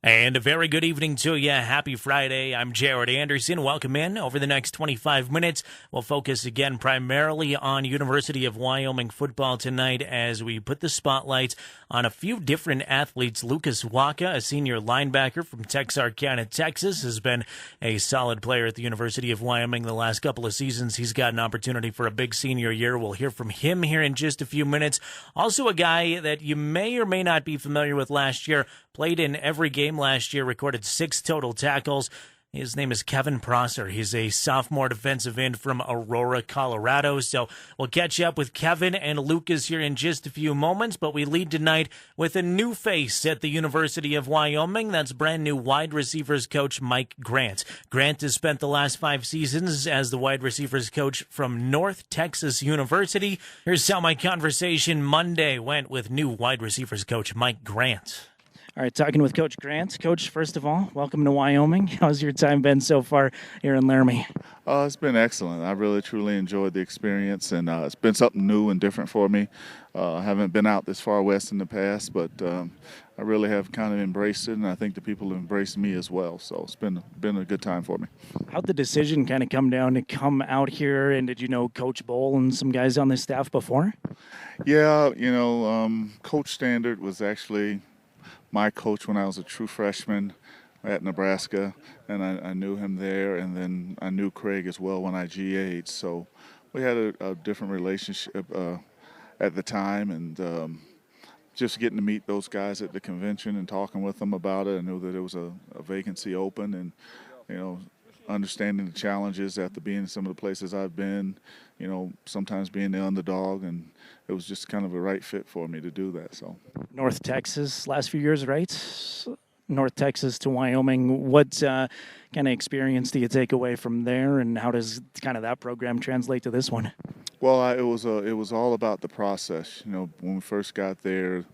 And a very good evening to you. Happy Friday. I'm Jerrad Anderson. Welcome in. Over the next 25 minutes, we'll focus again primarily on University of Wyoming football tonight as we put the spotlight on a few different athletes. Lucas Waka, a senior linebacker from Texarkana, Texas, has been a solid player at the University of Wyoming the last couple of seasons. He's got an opportunity for a big senior year. We'll hear from him here in just a few minutes. Also a guy that you may or may not be familiar with last year, played in every game last year, recorded 6 total tackles. His name is Kevin Prosser. He's a sophomore defensive end from Aurora, Colorado. So we'll catch up with Kevin and Lucas here in just a few moments, but we lead tonight with a new face at the University of Wyoming. That's brand new wide receivers coach Mike Grant. Grant has spent the last 5 seasons as the wide receivers coach from North Texas University. Here's how my conversation Monday went with new wide receivers coach Mike Grant. All right, talking with Coach Grant. Coach, first of all, welcome to Wyoming. How's your time been so far here in Laramie? It's been excellent. I really, truly enjoyed the experience, and it's been something new and different for me. I haven't been out this far west in the past, but I really have kind of embraced it, and I think the people have embraced me as well. So it's been a good time for me. How'd the decision kind of come down to come out here, and did you know Coach Bowl and some guys on the staff before? Yeah, Coach Standard was actually my coach when I was a true freshman at Nebraska, and I knew him there, and then I knew Craig as well when I GA'd. So we had a different relationship at the time, and just getting to meet those guys at the convention and talking with them about it, I knew that there was a vacancy open, and understanding the challenges after being in some of the places I've been, sometimes being the underdog, and it was just kind of a right fit for me to do that. So North Texas last few years, right? North Texas to Wyoming. What kind of experience do you take away from there, and how does kind of that program translate to this one? Well, it was all about the process. When we first got there,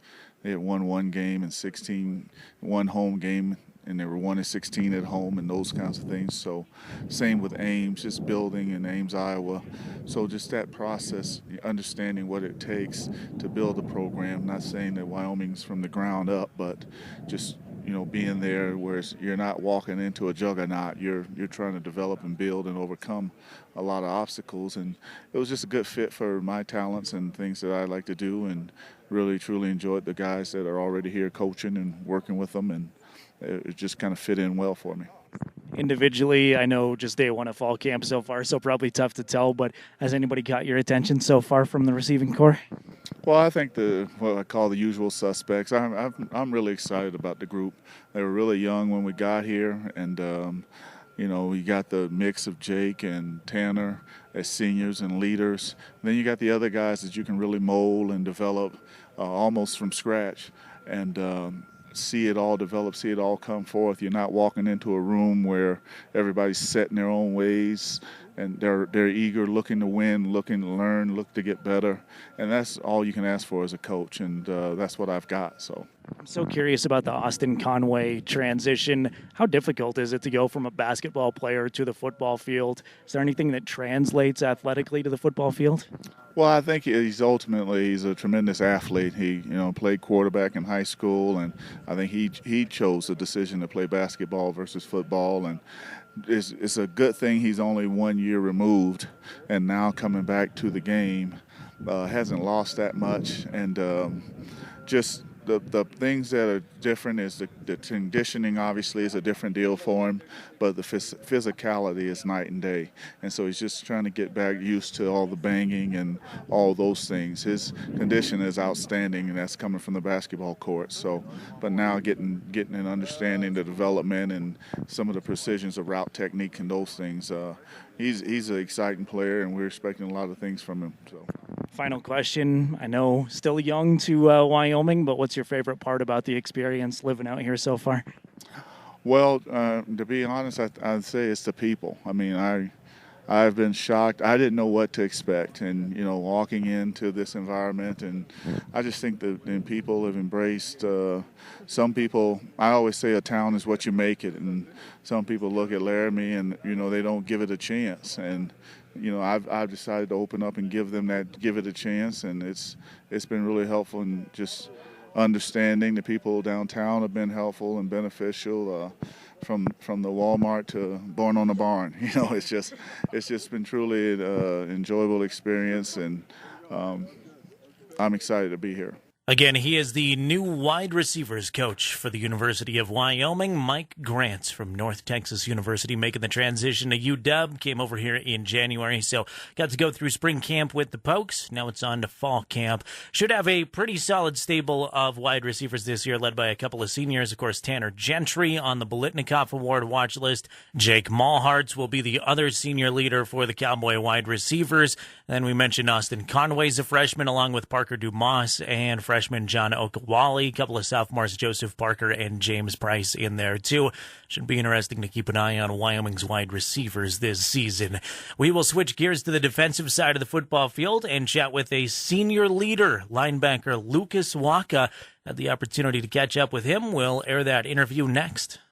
they had won one game and 16, one home game, and they were 1-16 at home and those kinds of things. So same with Ames, just building in Ames, Iowa. So just that process, understanding what it takes to build a program, not saying that Wyoming's from the ground up, but just being there where you're not walking into a juggernaut, you're trying to develop and build and overcome a lot of obstacles. And it was just a good fit for my talents and things that I like to do, and really truly enjoyed the guys that are already here coaching and working with them, and it just kind of fit in well for me. Individually, I know just day one of fall camp so far, so probably tough to tell, but has anybody got your attention so far from the receiving corps? Well, I think what I call the usual suspects. I'm really excited about the group. They were really young when we got here, and we got the mix of Jake and Tanner as seniors and leaders. And then you got the other guys that you can really mold and develop almost from scratch, and see it all develop, see it all come forth. You're not walking into a room where everybody's set in their own ways, and they're eager, looking to win, looking to learn, look to get better, and that's all you can ask for as a coach, and that's what I've got. So I'm so curious about the Austin Conway transition. How difficult is it to go from a basketball player to the football field? Is there anything that translates athletically to the football field? Well, I think he's a tremendous athlete. He, played quarterback in high school, and I think he chose the decision to play basketball versus football, and it's a good thing he's only 1 year removed, and now coming back to the game, hasn't lost that much, and just the things that are different is the conditioning obviously is a different deal for him, but the physicality is night and day. And so he's just trying to get back used to all the banging and all those things. His condition is outstanding, and that's coming from the basketball court. So, but now getting and understanding the development and some of the precisions of route technique and those things, he's an exciting player, and we're expecting a lot of things from him. So. Final question. I know still young to Wyoming, but what's your favorite part about the experience living out here so far? Well, to be honest, I'd say it's the people. I mean, I've been shocked. I didn't know what to expect, and walking into this environment, and I just think that the people have embraced. Some people, I always say, a town is what you make it, and some people look at Laramie and they don't give it a chance, and I've decided to open up and give it a chance, and it's been really helpful in just understanding. The people downtown have been helpful and beneficial. From the Walmart to Born on the Barn, it's just been truly an enjoyable experience, and I'm excited to be here. Again, he is the new wide receivers coach for the University of Wyoming. Mike Grant from North Texas University making the transition to UW. Came over here in January, so got to go through spring camp with the Pokes. Now it's on to fall camp. Should have a pretty solid stable of wide receivers this year, led by a couple of seniors. Of course, Tanner Gentry on the Bolitnikoff Award watch list. Jake Malhartz will be the other senior leader for the Cowboy wide receivers. Then we mentioned Austin Conway's a freshman, along with Parker Dumas and freshman John Okawali, a couple of sophomores, Joseph Parker and James Price in there too. Should be interesting to keep an eye on Wyoming's wide receivers this season. We will switch gears to the defensive side of the football field and chat with a senior leader, linebacker Lucas Waka. Had the opportunity to catch up with him. We'll air that interview next.